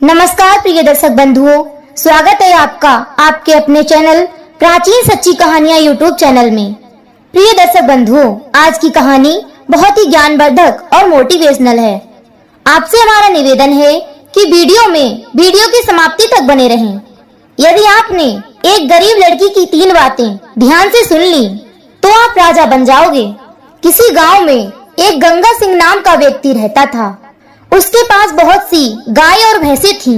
नमस्कार प्रिय दर्शक बंधुओं, स्वागत है आपका आपके अपने चैनल प्राचीन सच्ची कहानियां यूट्यूब चैनल में। प्रिय दर्शक बंधुओं, आज की कहानी बहुत ही ज्ञानवर्धक और मोटिवेशनल है। आपसे हमारा निवेदन है कि वीडियो की समाप्ति तक बने रहें। यदि आपने एक गरीब लड़की की 3 बातें ध्यान से सुन ली तो आप राजा बन जाओगे। किसी गांव में एक गंगा सिंह नाम का व्यक्ति रहता था। उसके पास बहुत सी गाय और भैंसें थीं।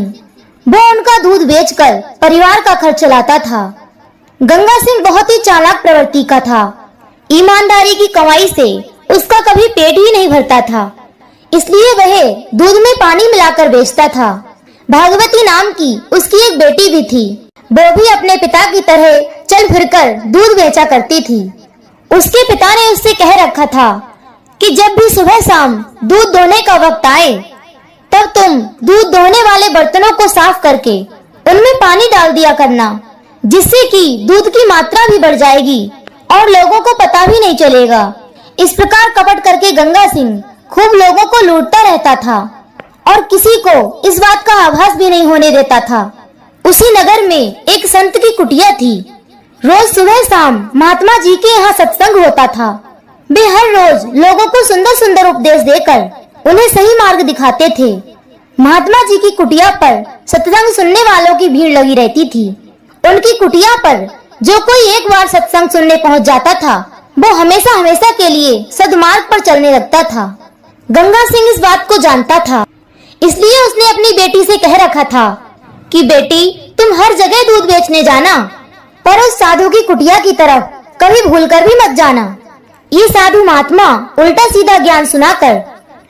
वो उनका दूध बेचकर परिवार का खर्च चलाता था। गंगा सिंह बहुत ही चालाक प्रवृत्ति का था। ईमानदारी की कमाई से उसका कभी पेट ही नहीं भरता था, इसलिए वह दूध में पानी मिलाकर बेचता था। भागवती नाम की उसकी एक बेटी भी थी। वो भी अपने पिता की तरह चल फिरकर दूध बेचा करती थी। उसके पिता ने उससे कह रखा था कि जब भी सुबह शाम दूध दोहने का वक्त आए तब तुम दूध दोहने वाले बर्तनों को साफ करके उनमें पानी डाल दिया करना, जिससे कि दूध की मात्रा भी बढ़ जाएगी और लोगों को पता भी नहीं चलेगा। इस प्रकार कपट करके गंगा सिंह खूब लोगों को लूटता रहता था और किसी को इस बात का आभास भी नहीं होने देता था। उसी नगर में एक संत की कुटिया थी। रोज सुबह शाम महात्मा जी के यहाँ सत्संग होता था। वे हर रोज लोगों को सुंदर सुंदर उपदेश देकर उन्हें सही मार्ग दिखाते थे। महात्मा जी की कुटिया पर सत्संग सुनने वालों की भीड़ लगी रहती थी। उनकी कुटिया पर जो कोई एक बार सत्संग सुनने पहुंच जाता था, वो हमेशा हमेशा के लिए सद्मार्ग पर चलने लगता था। गंगा सिंह इस बात को जानता था, इसलिए उसने अपनी बेटी से कह रखा था कि बेटी, तुम हर जगह दूध बेचने जाना, पर उस साधु की कुटिया की तरफ कभी भूलकर भी मत जाना। ये साधु महात्मा उल्टा सीधा ज्ञान सुनाकर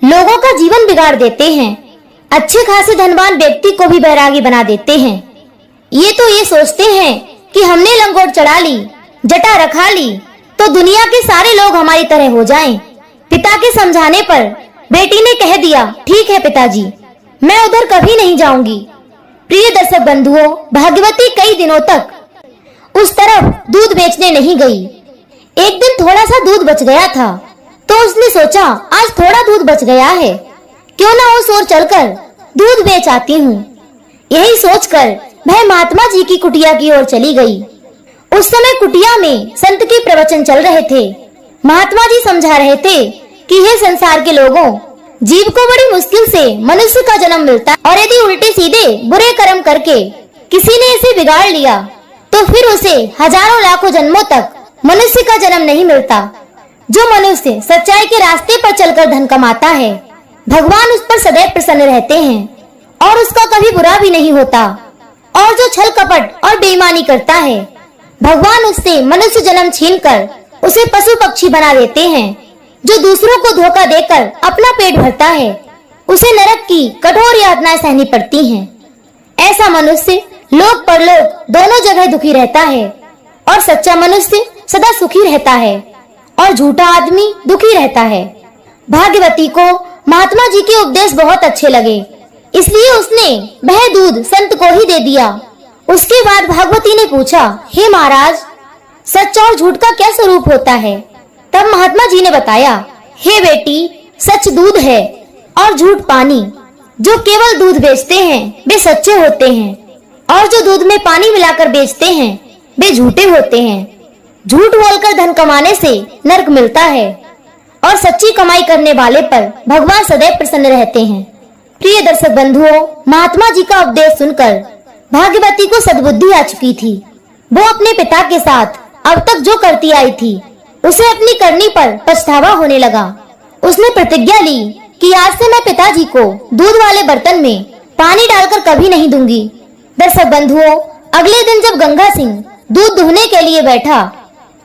लोगों का जीवन बिगाड़ देते हैं। अच्छे खासे धनवान व्यक्ति को भी बैरागी बना देते हैं। ये सोचते हैं कि हमने लंगोट चढ़ा ली, जटा रखा ली तो दुनिया के सारे लोग हमारी तरह हो जाएं। पिता के समझाने पर बेटी ने कह दिया, ठीक है पिताजी, मैं उधर कभी नहीं जाऊंगी। प्रिय दर्शक बंधुओं, भाग्यवती कई दिनों तक उस तरफ दूध बेचने नहीं गई। एक दिन थोड़ा सा दूध बच गया था तो उसने सोचा, आज थोड़ा दूध बच गया है, क्यों ना उस ओर चलकर दूध बेच आती हूँ। यही सोचकर वह महात्मा जी की कुटिया की ओर चली गई। उस समय कुटिया में संत के प्रवचन चल रहे थे। महात्मा जी समझा रहे थे कि हे संसार के लोगों, जीव को बड़ी मुश्किल से मनुष्य का जन्म मिलता है और यदि उल्टे सीधे बुरे कर्म करके किसी ने इसे बिगाड़ लिया तो फिर उसे हजारों लाखों जन्मों तक मनुष्य का जन्म नहीं मिलता। जो मनुष्य सच्चाई के रास्ते पर चलकर धन कमाता है, भगवान उस पर सदैव प्रसन्न रहते हैं और उसका कभी बुरा भी नहीं होता। और जो छल कपट और बेईमानी करता है, भगवान उससे मनुष्य जन्म छीनकर उसे पशु पक्षी बना देते हैं। जो दूसरों को धोखा देकर अपना पेट भरता है, उसे नरक की कठोर यातनाएं सहनी पड़ती हैं। ऐसा मनुष्य लोक परलोक दोनों जगह दुखी रहता है और सच्चा मनुष्य सदा सुखी रहता है और झूठा आदमी दुखी रहता है। भाग्यवती को महात्मा जी के उपदेश बहुत अच्छे लगे, इसलिए उसने वह दूध संत को ही दे दिया। उसके बाद भागवती ने पूछा, हे महाराज, सच और झूठ का क्या स्वरूप होता है? तब महात्मा जी ने बताया, हे बेटी, सच दूध है और झूठ पानी। जो केवल दूध बेचते हैं वे सच्चे होते हैं और जो दूध में पानी मिलाकर बेचते हैं वे झूठे होते हैं। झूठ बोलकर धन कमाने से नरक मिलता है और सच्ची कमाई करने वाले पर भगवान सदैव प्रसन्न रहते हैं। प्रिय दर्शक बंधुओं, महात्मा जी का उपदेश सुनकर भाग्यवती को सद्बुद्धि आ चुकी थी। वो अपने पिता के साथ अब तक जो करती आई थी, उसे अपनी करनी पर पछतावा होने लगा। उसने प्रतिज्ञा ली कि आज से मैं पिताजी को दूध वाले बर्तन में पानी डालकर कभी नहीं दूंगी। दर्शक बंधुओं, अगले दिन जब गंगा सिंह दूध दुहने के लिए बैठा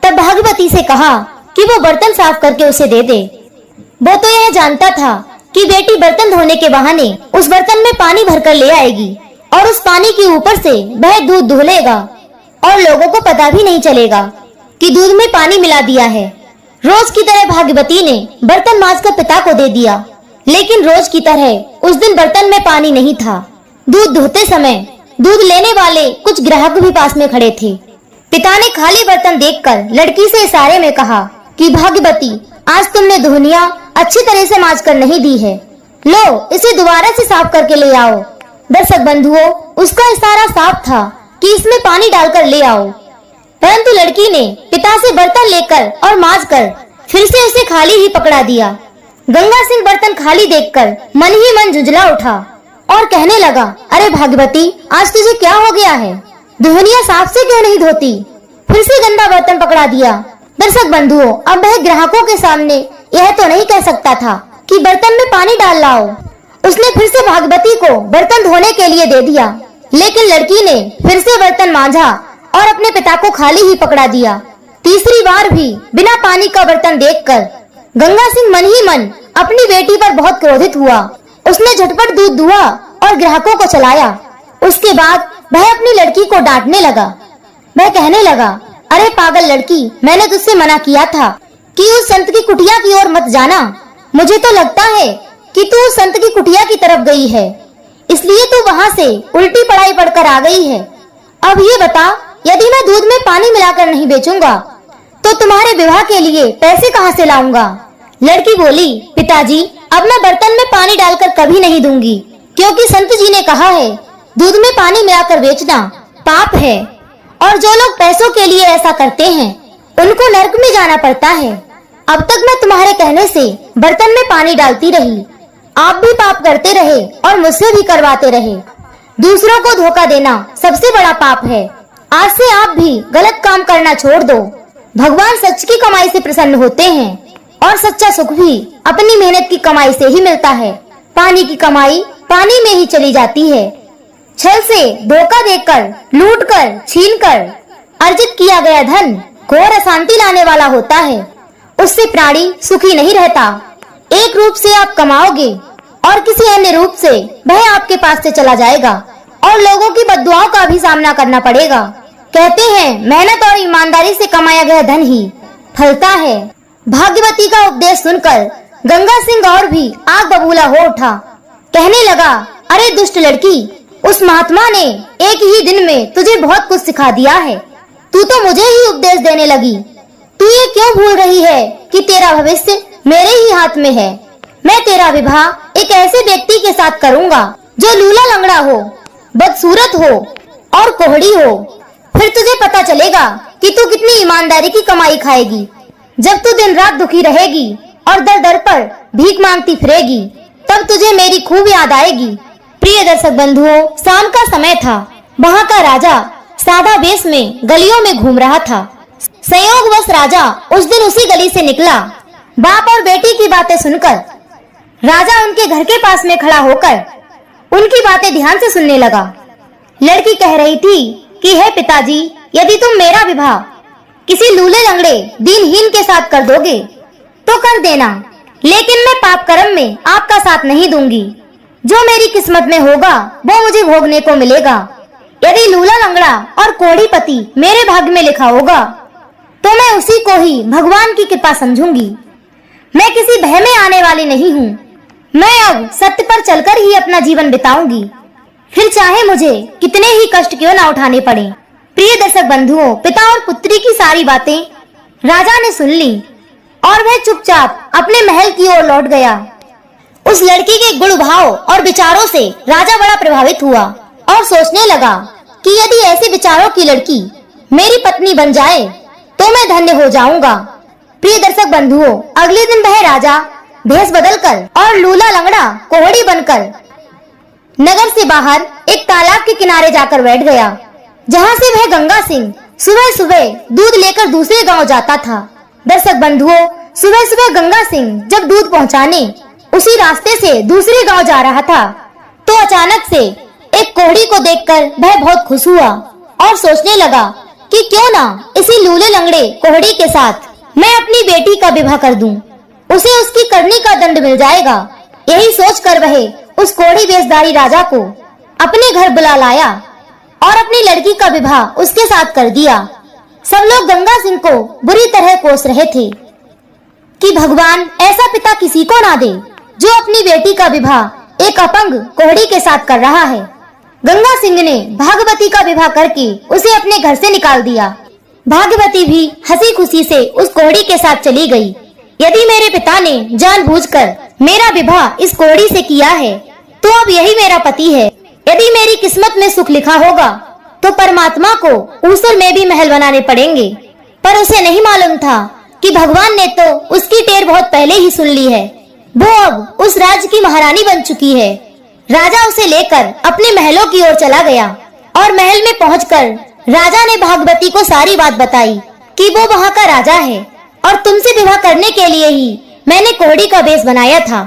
तब भागवती से कहा कि वो बर्तन साफ करके उसे दे दे। वो तो यह जानता था कि बेटी बर्तन धोने के बहाने उस बर्तन में पानी भरकर ले आएगी और उस पानी के ऊपर से वह दूध धो लेगा और लोगों को पता भी नहीं चलेगा कि दूध में पानी मिला दिया है। रोज की तरह भाग्यवती ने बर्तन मांजकर पिता को दे दिया, लेकिन रोज की तरह उस दिन बर्तन में पानी नहीं था। दूध धोते समय दूध लेने वाले कुछ ग्राहक भी पास में खड़े थे। पिता ने खाली बर्तन देखकर लड़की से इशारे में कहा कि भाग्यवती, आज तुमने धोनिया अच्छी तरह से मांज कर नहीं दी है, लो इसे दोबारा से साफ करके ले आओ। दर्शक बंधुओं, उसका इशारा साफ था कि इसमें पानी डालकर ले आओ, परंतु लड़की ने पिता से बर्तन लेकर और मांजकर फिर से उसे खाली ही पकड़ा दिया। गंगा सिंह बर्तन खाली देखकर मन ही मन झुंझला उठा और कहने लगा, अरे भागवती, आज तुझे क्या हो गया है? दुहनिया साफ से क्यों नहीं धोती? फिर से गंदा बर्तन पकड़ा दिया। दर्शक बंधुओं, अब वह ग्राहकों के सामने यह तो नहीं कह सकता था कि बर्तन में पानी डाल लाओ। उसने फिर से भागवती को बर्तन धोने के लिए दे दिया, लेकिन लड़की ने फिर से बर्तन मांझा और अपने पिता को खाली ही पकड़ा दिया। तीसरी बार भी बिना पानी का बर्तन देखकर गंगा सिंह मन ही मन अपनी बेटी पर बहुत क्रोधित हुआ। उसने झटपट दूध दुआ और ग्राहकों को चलाया। उसके बाद वह अपनी लड़की को डांटने लगा। वह कहने लगा, अरे पागल लड़की, मैंने तुझसे मना किया था कि उस संत की कुटिया की ओर मत जाना। मुझे तो लगता है कि तू उस संत की कुटिया की तरफ गई है, इसलिए तू वहाँ से उल्टी पढ़ाई पढ़कर आ गई है। अब ये बता, यदि मैं दूध में पानी मिलाकर नहीं बेचूंगा तो तुम्हारे विवाह के लिए पैसे कहाँ से लाऊंगा? लड़की बोली, पिताजी, अब मैं बर्तन में पानी डालकर कभी नहीं दूंगी, क्योंकि संत जी ने कहा है दूध में पानी मिलाकर बेचना पाप है, और जो लोग पैसों के लिए ऐसा करते हैं उनको नरक में जाना पड़ता है। अब तक मैं तुम्हारे कहने से बर्तन में पानी डालती रही, आप भी पाप करते रहे और मुझसे भी करवाते रहे। दूसरों को धोखा देना सबसे बड़ा पाप है। आज से आप भी गलत काम करना छोड़ दो। भगवान सच की कमाई से प्रसन्न होते हैं और सच्चा सुख भी अपनी मेहनत की कमाई से ही मिलता है। पानी की कमाई पानी में ही चली जाती है। छल से, धोखा देकर, लूट कर, छीन कर अर्जित किया गया धन घोर अशांति लाने वाला होता है। उससे प्राणी सुखी नहीं रहता। एक रूप से आप कमाओगे और किसी अन्य रूप से वह आपके पास से चला जाएगा और लोगों की बद्दुआओं का भी सामना करना पड़ेगा। कहते हैं मेहनत और ईमानदारी से कमाया गया धन ही फलता है। भाग्यवती का उपदेश सुनकर गंगा सिंह और भी आग बबूला हो उठा। कहने लगा, अरे दुष्ट लड़की, उस महात्मा ने एक ही दिन में तुझे बहुत कुछ सिखा दिया है। तू तो मुझे ही उपदेश देने लगी। तू ये क्यों भूल रही है कि तेरा भविष्य मेरे ही हाथ में है। मैं तेरा विवाह एक ऐसे व्यक्ति के साथ करूंगा जो लूला लंगड़ा हो, बदसूरत हो और कोहड़ी हो। फिर तुझे पता चलेगा कि तू कितनी ईमानदारी की कमाई खाएगी। जब तू दिन रात दुखी रहेगी और दर दर पर भीख मांगती फिरेगी, तब तुझे मेरी खूब याद आएगी। प्रिय दर्शक बंधुओं, शाम का समय था। वहाँ का राजा सादा वेश में गलियों में घूम रहा था। संयोगवश राजा उस दिन उसी गली से निकला। बाप और बेटी की बातें सुनकर राजा उनके घर के पास में खड़ा होकर उनकी बातें ध्यान से सुनने लगा। लड़की कह रही थी कि हे पिताजी, यदि तुम मेरा विवाह किसी लूले लंगड़े दीनहीन के साथ कर दोगे तो कर देना, लेकिन मैं पाप कर्म में आपका साथ नहीं दूंगी। जो मेरी किस्मत में होगा वो मुझे भोगने को मिलेगा। यदि लूला लंगड़ा और कोढ़ी पति मेरे भाग्य में लिखा होगा तो मैं उसी को ही भगवान की कृपा समझूंगी। मैं किसी भय में आने वाली नहीं हूँ। मैं अब सत्य पर चलकर ही अपना जीवन बिताऊंगी, फिर चाहे मुझे कितने ही कष्ट क्यों ना उठाने पड़े। प्रिय दर्शक बंधुओं, पिता और पुत्री की सारी बातें राजा ने सुन ली और वह चुपचाप अपने महल की ओर लौट गया। उस लड़की के गुण भाव और विचारों से राजा बड़ा प्रभावित हुआ और सोचने लगा कि यदि ऐसे विचारों की लड़की मेरी पत्नी बन जाए तो मैं धन्य हो जाऊंगा। प्रिय दर्शक बंधुओं, अगले दिन वह राजा भेष बदलकर और लूला लंगड़ा कोहड़ी बनकर नगर से बाहर एक तालाब के किनारे जाकर बैठ गया, जहाँ से वह गंगा सिंह सुबह सुबह दूध लेकर दूसरे गांव जाता था। दर्शक बंधुओं, सुबह सुबह गंगा सिंह जब दूध पहुँचाने उसी रास्ते से दूसरे गांव जा रहा था तो अचानक से एक कोहड़ी को देखकर वह बहुत खुश हुआ और सोचने लगा कि क्यों ना इसी लूले लंगड़े कोहड़ी के साथ मैं अपनी बेटी का विवाह कर दूं। उसे उसकी करनी का दंड मिल जाएगा। यही सोचकर वह उस कोढ़ी वेशधारी राजा को अपने घर बुला लाया और अपनी लड़की का विवाह उसके साथ कर दिया। सब लोग गंगा सिंह को बुरी तरह कोस रहे थे कि भगवान ऐसा पिता किसी को ना दे जो अपनी बेटी का विवाह एक अपंग कोढ़ी के साथ कर रहा है। गंगा सिंह ने भागवती का विवाह करके उसे अपने घर से निकाल दिया। भागवती भी हंसी खुशी से उस कोढ़ी के साथ चली गई। यदि मेरे पिता ने जानबूझकर मेरा विवाह इस कोढ़ी से किया है तो अब यही मेरा पति है। यदि मेरी किस्मत में सुख लिखा होगा तो परमात्मा को ऊसर में भी महल बनाने पड़ेंगे। पर उसे नहीं मालूम था कि भगवान ने तो उसकी टेर बहुत पहले ही सुन ली है। वो अब उस राज्य की महारानी बन चुकी है। राजा उसे लेकर अपने महलों की ओर चला गया और महल में पहुंचकर राजा ने भागवती को सारी बात बताई कि वो वहाँ का राजा है और तुमसे विवाह करने के लिए ही मैंने कोहड़ी का वेश बनाया था।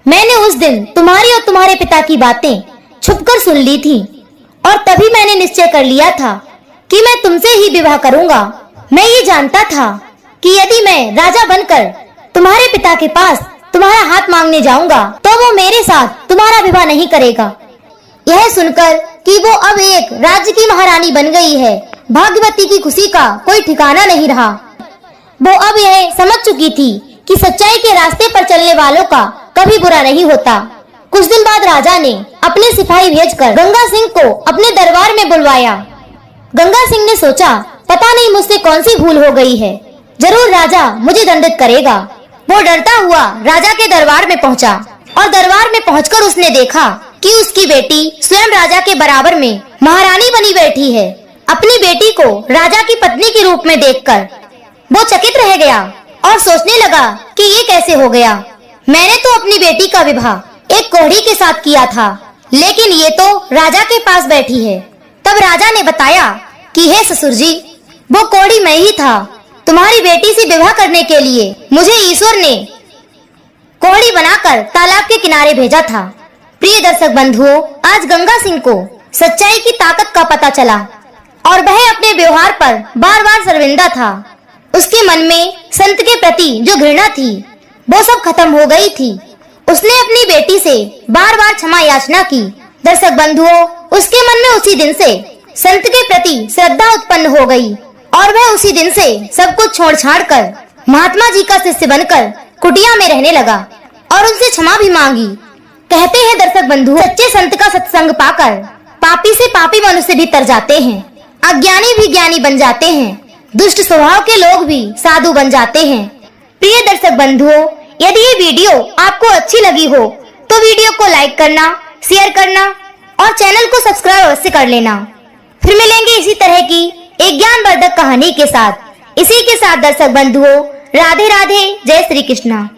मैंने उस दिन तुम्हारी और तुम्हारे पिता की बातें छुपकर सुन ली थी और तभी मैंने निश्चय कर लिया था कि मैं तुमसे ही विवाह करूंगा। मैं ये जानता था कि यदि मैं राजा बनकर तुम्हारे पिता के पास तुम्हारा हाथ मांगने जाऊंगा तो वो मेरे साथ तुम्हारा विवाह नहीं करेगा। यह सुनकर कि वो अब एक राज्य की महारानी बन गई है, भाग्यवती की खुशी का कोई ठिकाना नहीं रहा। वो अब यह समझ चुकी थी कि सच्चाई के रास्ते पर चलने वालों का कभी बुरा नहीं होता। कुछ दिन बाद राजा ने अपने सिपाही भेजकर गंगा सिंह को अपने दरबार में बुलवाया। गंगा सिंह ने सोचा, पता नहीं मुझसे कौन सी भूल हो गई है, जरूर राजा मुझे दंडित करेगा। वो डरता हुआ राजा के दरबार में पहुंचा और दरबार में पहुंचकर उसने देखा कि उसकी बेटी स्वयं राजा के बराबर में महारानी बनी बैठी है। अपनी बेटी को राजा की पत्नी के रूप में देखकर वो चकित रह गया और सोचने लगा कि ये कैसे हो गया। मैंने तो अपनी बेटी का विवाह एक कोहड़ी के साथ किया था, लेकिन ये तो राजा के पास बैठी है। तब राजा ने बताया कि हे ससुर जी, वो कोहड़ी मैं ही था। तुम्हारी बेटी से विवाह करने के लिए मुझे ईश्वर ने कोहड़ी बनाकर तालाब के किनारे भेजा था। प्रिय दर्शक बंधुओं, आज गंगा सिंह को सच्चाई की ताकत का पता चला और वह अपने व्यवहार पर बार बार शर्मिंदा था। उसके मन में संत के प्रति जो घृणा थी वो सब खत्म हो गई थी। उसने अपनी बेटी से बार बार क्षमा याचना की। दर्शक बंधुओं, उसके मन में उसी दिन से संत के प्रति श्रद्धा उत्पन्न हो गई और वह उसी दिन से सब कुछ छोड़ छाड़ कर महात्मा जी का शिष्य बनकर कुटिया में रहने लगा और उनसे क्षमा भी मांगी। कहते हैं दर्शक बंधु, सच्चे संत का सत्संग पाकर पापी से पापी मनुष्य भी तर जाते हैं, अज्ञानी भी ज्ञानी बन जाते हैं, दुष्ट स्वभाव के लोग भी साधु बन जाते हैं। प्रिय दर्शक बंधुओं, यदि ये वीडियो आपको अच्छी लगी हो तो वीडियो को लाइक करना, शेयर करना और चैनल को सब्सक्राइब अवश्य कर लेना। फिर मिलेंगे इसी तरह की एक ज्ञानवर्धक कहानी के साथ। इसी के साथ दर्शक बंधुओं, राधे राधे, जय श्री कृष्णा।